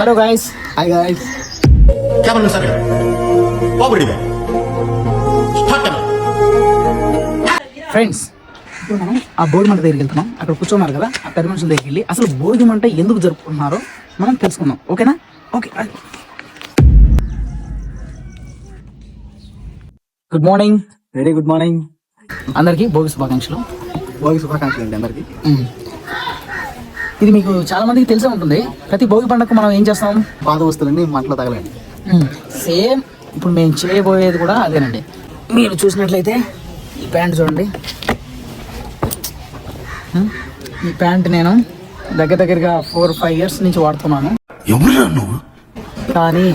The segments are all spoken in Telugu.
Hello guys, hi guys. क्या बनना सर? पॉवर्टी में स्टार्ट करना। ఫ్రెండ్స్, ఇప్పుడు మనం ఆ భోగి మంట దగ్గరికి వెళ్తున్నాం. అక్కడ కూర్చున్నారు కదా, ఆ పెద్ద మనుషుల దగ్గరికి వెళ్ళి అసలు భోగి మంట ఎందుకు జరుపుకుంటున్నారో మనం తెలుసుకుందాం. ఓకేనా? Okay. Good morning. Very good morning అందరికీ భోగి శుభాకాంక్షలు. భోగి శుభాకాంక్షలు అండి అందరికి. ఇది మీకు చాలా మందికి తెలిసే ఉంటుంది. ప్రతి భోగి పండుగకు మనం ఏం చేస్తాం? పాత వస్తువులన్నీ మంటలో తగలండి. సేమ్ ఇప్పుడు మేము చేయబోయేది కూడా అదేనండి. మీరు చూసినట్లయితే ఈ ప్యాంట్ చూడండి. ఈ ప్యాంట్ నేను దగ్గరగా 4-5 years నుంచి వాడుతున్నాను. కానీ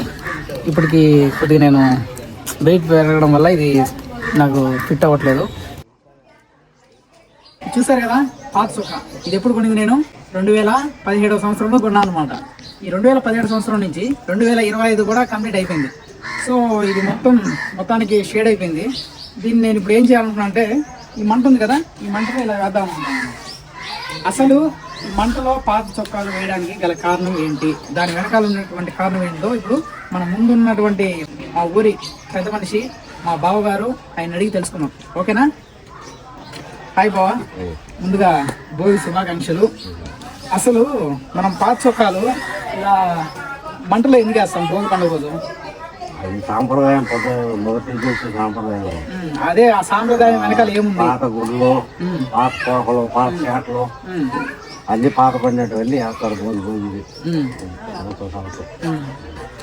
ఇప్పటికి కొద్దిగా నేను వెయిట్ పెరగడం వల్ల ఇది నాకు ఫిట్ అవ్వట్లేదు. చూసారు కదా పాత చొక్కా. ఇది ఎప్పుడు కొనింది? నేను 2017 సంవత్సరంలో కొన్నాను అనమాట. ఈ 2017 సంవత్సరం నుంచి 2025 కూడా కంప్లీట్ అయిపోయింది. సో ఇది మొత్తానికి షేడ్ అయిపోయింది. దీన్ని నేను ఇప్పుడు ఏం చేయాలనుకున్నా అంటే, ఈ మంట ఉంది కదా, ఈ మంటలో ఇలా వేద్దాం అనుకుంటున్నాను. అసలు ఈ మంటలో పాత చొక్కాలు వేయడానికి గల కారణం ఏంటి, దాని వెనకాల ఉన్నటువంటి కారణం ఏంటో ఇప్పుడు మన ముందు ఉన్నటువంటి మా ఊరి పెద్ద మనిషి మా బావగారు ఆయన అడిగి తెలుసుకున్నాం. ఓకేనా? హాయ్ బావ, ముందుగా భోగి శుభాకాంక్షలు. అసలు మనం పాత చొక్కాలు ఇలా మంటలో ఎందుకు వేస్తాం భోగి పండుగ రోజు? అది సాంప్రదాయం, మొదటి సాంప్రదాయం. అదే ఆ సాంప్రదాయం వెనకాల ఏముంది? పాత గుడ్లు, పాత కోకలు, పాత చేటలు అన్ని పాత పడినటువంటి వేస్తారు భోగి.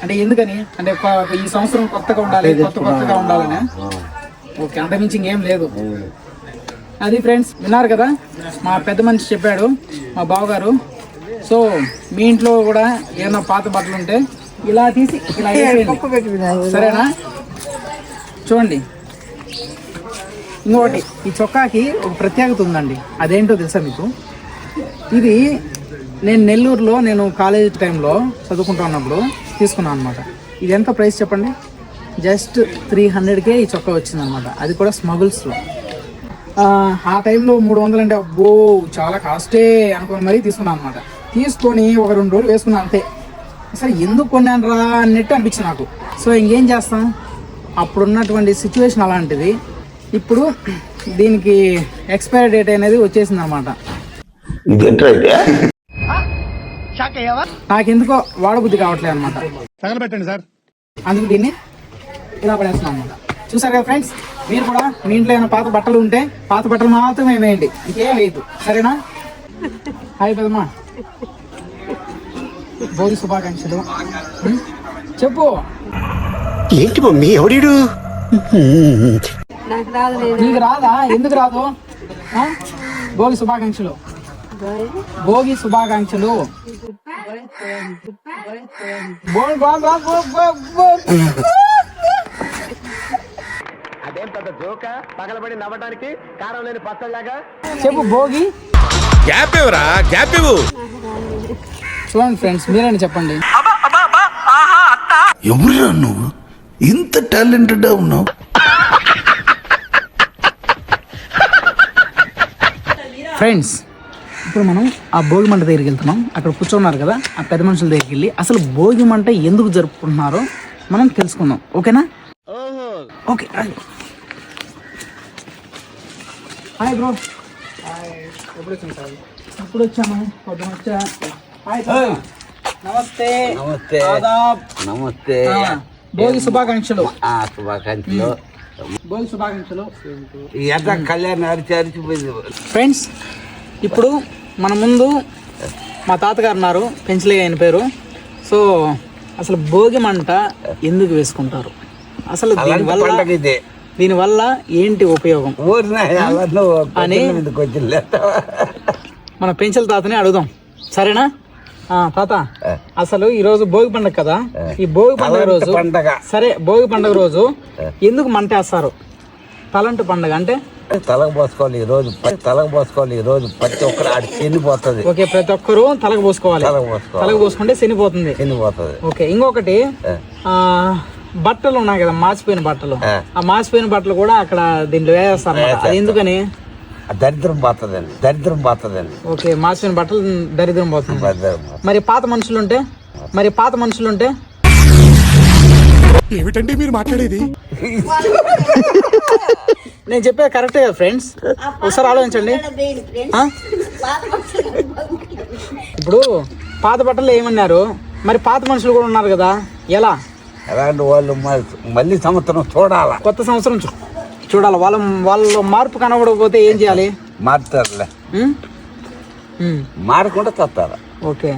అంటే ఎందుకని? అంటే ఈ సంవత్సరం కొత్తగా ఉండాలి, కొత్తగా ఉండాలని. ఓకే, అంతమించి ఇంకేం లేదు. అది ఫ్రెండ్స్, విన్నారు కదా మా పెద్ద మనిషి చెప్పాడు, మా బావగారు. సో మీ ఇంట్లో కూడా ఏమైనా పాత బట్టలు ఉంటే ఇలా తీసి ఇలా వేసేయండి, సరేనా? చూడండి, ఇంకొకటి, ఈ చొక్కాకి ఒక ప్రత్యేకత ఉందండి. అదేంటో తెలుసా మీకు? ఇది నేను నెల్లూరులో కాలేజ్ టైంలో చదువుకుంటా ఉన్నప్పుడు తీసుకున్నాను అనమాట. ఇది ఎంత ప్రైస్ చెప్పండి? జస్ట్ 300కే ఈ చొక్కా వచ్చిందనమాట. అది కూడా స్మగుల్స్లో. ఆ టైంలో 300 అంటే అబ్బో చాలా కాస్టే అనుకుని మరీ తీసుకున్నాను అనమాట. తీసుకొని ఒక 2 రోజులు వేసుకున్నాను అంతే. అసలు ఎందుకు కొన్నాను రా అన్నట్టు అనిపించింది నాకు. సో ఇంకేం చేస్తాం, అప్పుడున్నటువంటి సిచ్యువేషన్ అలాంటిది. ఇప్పుడు దీనికి ఎక్స్పైరీ డేట్ అనేది వచ్చేసింది అనమాట. నాకెందుకో వాడబుద్ధి కావట్లేదు అనమాట. తగలబెట్టండి సార్. అందుకు దీన్ని ఇలా పడేస్తున్నాను అనమాట. చూసారు కదా ఫ్రెండ్స్, మీరు కూడా మీ ఇంట్లో ఏమైనా పాత బట్టలు ఉంటే పాత బట్టలు మాత్రమే వేయండి, ఇంకేం వేయద్దు, సరేనా? హాయ్ పెద్దమ్మా, భోగి శుభాకాంక్షలు. చెప్పు. ఏంటి మమ్మీ ఎవడు? నీకు రాదా? ఎందుకు రాదు? భోగి శుభాకాంక్షలు. భోగి శుభాకాంక్షలు. అదేం పెద్ద జోక, పగలబడి నవ్వడానికి కారం లేని పచ్చలాగా. చెప్పు భోగి. గ్యాప్ ఇవ్వరా, గ్యాప్ ఇవ్వు. చూడండి ఫ్రెండ్స్, మీరైనా చెప్పండి. ఎవరురా నువ్వు ఇంత టాలెంటెడ్ ఉన్నావు? ఫ్రెండ్స్, ఇప్పుడు మనం ఆ భోగి మంట దగ్గరికి వెళ్తున్నాం. అక్కడ కూర్చున్నారు కదా, ఆ పెద్ద మనుషుల దగ్గరికి వెళ్ళి అసలు భోగి మంట ఎందుకు జరుపుకుంటున్నారో మనం తెలుసుకుందాం. ఓకేనా? ఓకే. Hi bro. ఎప్పుడు వచ్చాను సార్? ఇప్పుడు వచ్చాము, పొద్దున వచ్చా. నమస్తే. నమస్తే. ఆదాబ్. నమస్తే. భోగి శుభాకాంక్షలు. శుభాకాంక్షలు. భోగి శుభాకాంక్షలు. కళ్యాణ్ అరిచిపోయింది. ఫ్రెండ్స్, ఇప్పుడు మన ముందు మా తాతగారు ఉన్నారు, పెంచలే ఆయన పేరు. సో అసలు భోగి మంట ఎందుకు వేసుకుంటారు, అసలు దీనివల్ల ఏంటి ఉపయోగం అని మన పెంచల తాతని అడుగుదాం, సరేనా? తాత, అసలు ఈ రోజు భోగి పండుగ కదా, ఈ భోగి పండుగ రోజు సరే భోగి పండుగ రోజు ఎందుకు మంట వేస్తారు? తలంటు పండుగ అంటే తలకు పోసుకోవాలి ఈ రోజు ప్రతి ఒక్కరు ఆడి శనిపోతుంది. ఓకే, ప్రతి ఒక్కరు తలకు పోసుకోవాలి. తలకు పోసుకుంటే శనిపోతుంది. ఓకే, ఇంకొకటి బట్టలు ఉన్నాయి కదా, మాసిపోయిన బట్టలు. ఆ మాసిపోయిన బట్టలు కూడా అక్కడ దీంట్లో వేస్తారు. అది ఎందుకని? దరిద్రం పోతుందండి. ఓకే, మాసిపోయిన బట్టలు దరిద్రం పోతుంది. మరి పాత మనుషులు ఉంటే మరి పాత మనుషులు ఉంటే ఏమిటండి మీరు మాట్లాడేది? నేను చెప్పేది కరెక్టే కదా ఫ్రెండ్స్, ఒకసారి ఆలోచించండి. ఇప్పుడు పాత బట్టలు ఏమన్నారు, మరి పాత మనుషులు కూడా ఉన్నారు కదా, ఎలా? అలాంటి వాళ్ళు మళ్ళీ సంవత్సరం చూడాలా, కొత్త సంవత్సరం చూడాలి. వాళ్ళ మార్పు కనబడకపోతే ఏం చేయాలి? మారుతారులే, మారకుండా చస్తారు. ఓకే,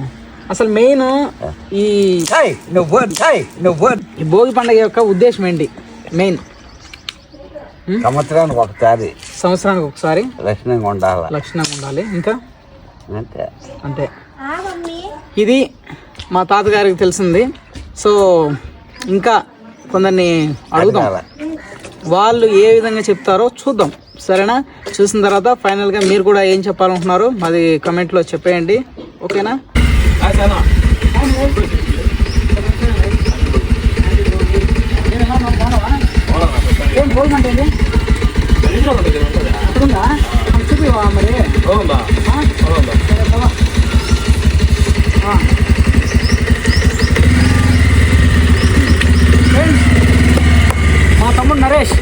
అసలు మెయిన్ ఈ భోగి పండుగ యొక్క ఉద్దేశం ఏంటి? మెయిన్ సంవత్సరానికి ఒకసారి లక్షణంగా ఉండాలి. ఇంకా అంతే. ఇది మా తాతగారికి తెలిసింది. సో ఇంకా కొందరిని అడుగుదాం, వాళ్ళు ఏ విధంగా చెప్తారో చూద్దాం. సరేనా? చూసిన తర్వాత ఫైనల్గా మీరు కూడా ఏం చెప్పాలనుకుంటున్నారు మాది కమెంట్లో చెప్పేయండి. ఓకేనా? ఏం పోల్మంటే చూపివా మరి? మా తమ్ముడు నరేష్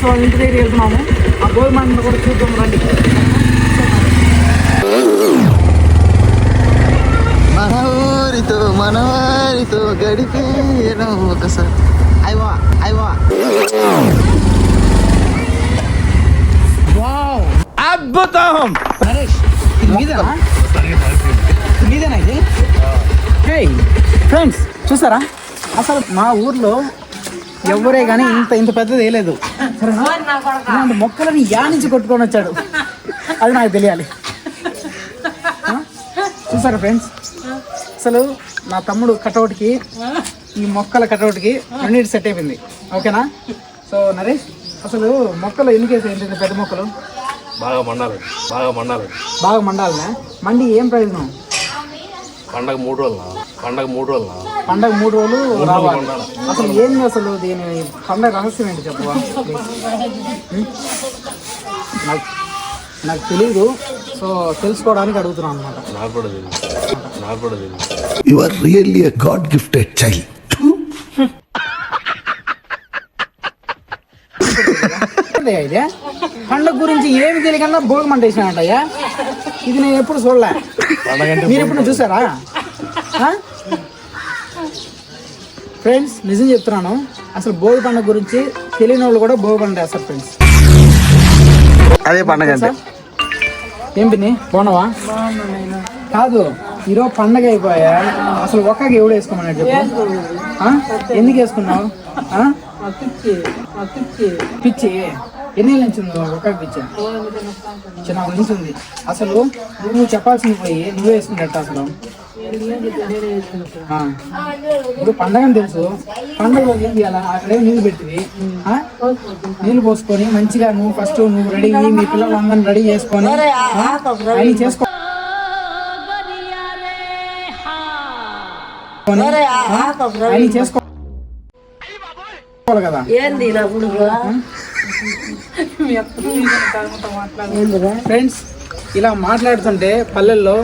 వాళ్ళ ఇంటి దగ్గరికి వెళ్తున్నాము. ఆ గోల్మండ్ కూడా చూద్దాం రండి. మనవారితో గడిపేయడం ఒకసారి అయ్యా అద్భుతం. నరేష్ మీదేనా ఇది? ఫ్రెండ్స్ చూసారా, అసలు మా ఊర్లో ఎవరే కానీ ఇంత పెద్దది వేయలేదు. ఇలాంటి మొక్కలని యా నుంచి కొట్టుకొని వచ్చాడు అది నాకు తెలియాలి. చూసారా ఫ్రెండ్స్, అసలు నా తమ్ముడు కటౌట్కి ఈ మొక్కల కటౌట్కి రెండింటి సెట్ అయిపోయింది. ఓకేనా? సో నరేష్, అసలు మొక్కలు ఎన్ని కేసు ఏంటి పెద్ద మొక్కలు? బాగా మండాలనే. మండి ఏం ప్రయోజనం? పండగ 3 రోజులు పండగ 3 రోజులు రావాలి. అసలు ఏంది అసలు దీని పండగ రహస్యం ఏంటి చెప్పవా? నాకు తెలీదు. సో తెలుసుకోవడానికి అడుగుతున్నాను అనమాట. నాకు కూడా తెలియదు. You are really a god gifted child. ఇదే పండగ గురించి ఏమి తెలియకుండా భోగి మంట వేసినాయంటయ్యా. ఇది నేను ఎప్పుడు చూడలే. మీరు ఎప్పుడు చూసారా? ఫ్రెండ్స్ నిజం చెప్తున్నాను, అసలు భోగి పండుగ గురించి తెలియని వాళ్ళు కూడా భోగి పండుగ వేస్తారు ఫ్రెండ్స్. అదే పండుగ ఏం పిన్ని బాగున్నావా? కాదు, ఈరోజు పండగ అయిపోయా, అసలు ఒక్కకి ఎవడు వేసుకోమన్నాడు చెప్పు? ఎందుకు వేసుకున్నావు? పిచ్చి ఎన్నేళ్ళ నుంచి ఉంది ఒక పిచ్చి? చిన్నప్పటి నుంచి ఉంది. అసలు నువ్వు చెప్పాల్సింది పోయి నువ్వే వేసుకున్నట్టు అసలు. ఇప్పుడు పండగ అని తెలుసు, పండగ రోజు ఏం చేయాలా? అక్కడే నీళ్ళు పెట్టివి, నీళ్ళు పోసుకొని మంచిగా నువ్వు ఫస్ట్ నువ్వు రెడీ అయ్యి మీ పిల్లలందరినీ రెడీ చేసుకొని అవి చేసుకో కదా. ఫ్రెండ్స్ ఇలా మాట్లాడుతుంటే పల్లెల్లో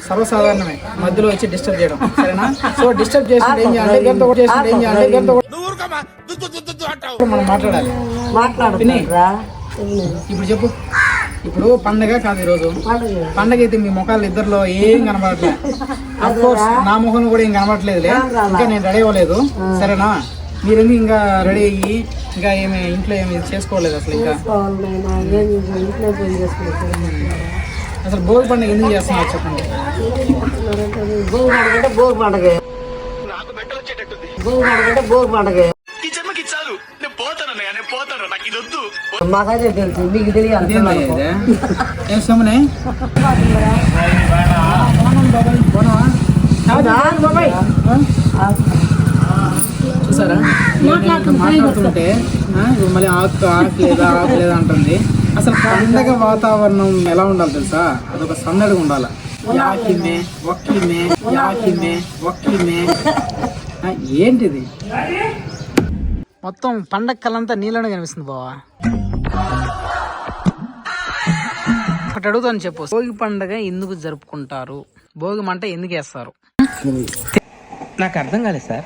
సర్వసాధారణమే మధ్యలో వచ్చి డిస్టర్బ్ చేయడం. సరేనా? సో డిస్టర్బ్ చేస్తుంటే ఏం చేయాలి? మనం మాట్లాడాలి. ఇప్పుడు చెప్పు, ఇప్పుడు పండగ కాదు ఈరోజు. పండగ అయితే మీ ముఖాలు ఇద్దరిలో ఏం కనబడట్లేదు. అఫ్కోర్స్ నా ముఖం కూడా ఏం కనబడట్లేదులే. ఇంకా నేను రెడీ అవ్వలేదు. సరేనా? మీరు ఎందుకు ఇంకా రెడీ అయ్యి ఇంకా ఏమి ఇంట్లో ఏమి చేసుకోలేదు అసలు? ఇంకా అసలు భోగి పండుగ ఎందుకు చేస్తున్నారు చెప్పండి? భోగి పండుగ మాకైతే తెలుసు, మీకు తెలియాలి. ఏం సమనే చూసారా మాట్లాడుతుంటే మళ్ళీ ఆకు లేదా అంటుంది. అసలు పండగ వాతావరణం ఎలా ఉండాలి తెలుసా? అదొక సందడిగా ఉండాలి. ఒక్కిమే ఏంటిది? మొత్తం పండగ కళ్ళంతా నీళ్ళనే కనిపిస్తుంది బావా. ఒకటి అడుగుతాను చెప్పు, భోగి పండగ ఎందుకు జరుపుకుంటారు? భోగి మంట ఎందుకు వేస్తారు? నాకు అర్థం కాలేదు సార్.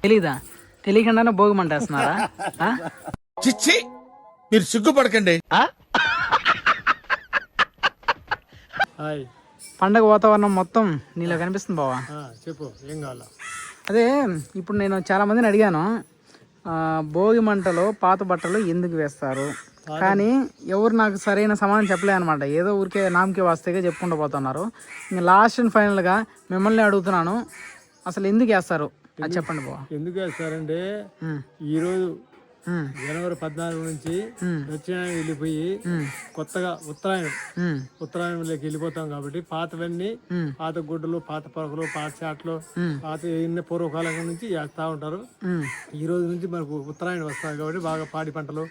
తెలీదా? తెలియకుండానే భోగి మంట వేస్తున్నారా? ఆ? చిచ్చి మీరు సిగ్గుపడకండి. పండగ వాతావరణం మొత్తం నీలో కనిపిస్తుంది బావా. చెప్పు ఏం కావాలా? అదే ఇప్పుడు నేను చాలా మందిని అడిగాను, భోగి మంటలో పాత బట్టలు ఎందుకు వేస్తారు కానీ ఎవరు నాకు సరైన సమాధానం చెప్పలే అనమాట. ఏదో ఊరికే నామకే వాస్తేగా చెప్పుకుంటూ పోతున్నారు. ఇంకా లాస్ట్ అండ్ ఫైనల్గా మిమ్మల్ని అడుగుతున్నాను, అసలు ఎందుకు వేస్తారు అది చెప్పండి బావా. ఎందుకు వేస్తారంటే ఈరోజు జనవరి 14 నుంచి దక్షిణాయనం వెళ్ళిపోయి కొత్తగా ఉత్తరాయణంలోకి వెళ్ళిపోతాం కాబట్టి పాతవన్నీ, పాత గుడ్డలు, పాత పరకలు, పాత చాట్లు, పాత ఎన్ని పూర్వకాలం నుంచి వేస్తా ఉంటారు. ఈ రోజు నుంచి మనకు ఉత్తరాయణం వస్తాయి కాబట్టి బాగా పాడి పంటలు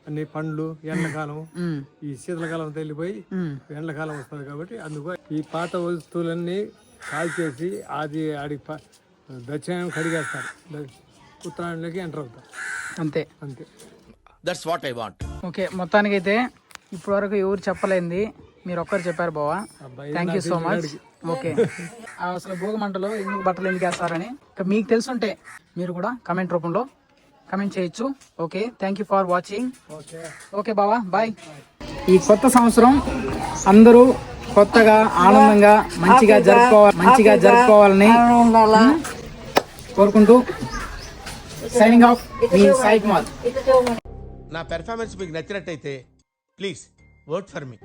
అన్ని పండ్లు, ఎండాకాలం, ఈ శీతలకాలం వెళ్ళిపోయి ఎండాకాలం వస్తుంది కాబట్టి అందుకు ఈ పాత వస్తువులన్నీ కాల్చేసి అది ఆడి దక్షిణాయనం కడిగేస్తారు, ఉత్తరాయణంలోకి ఎంటర్ అవుతారు. అంతే అంతే. That's what I want. Okay, మొత్తానికైతే ఇప్పటి వరకు ఎవరు చెప్పలేంది మీరు ఒక్కరు చెప్పారు బావా. Thank you so much. Okay, అసలు భోగి మంటలో ఎందుకు బట్టలు ఎందుకు వేస్తారని మీకు తెలుసుంటే మీరు కూడా కమెంట్ రూపంలో కమెంట్ చేయొచ్చు. Okay, thank you for watching. Okay బావా, బాయ్. ఈ కొత్త సంవత్సరం అందరూ కొత్తగా ఆనందంగా మంచిగా జరుపుకోవాలని కోరుకుంటూ సైనింగ్ ఆఫ్, మీ సాయి కుమార్. నా పెర్ఫార్మెన్స్ మీకు నచ్చినట్టయితే ప్లీజ్ ఓట్ ఫర్ మీ.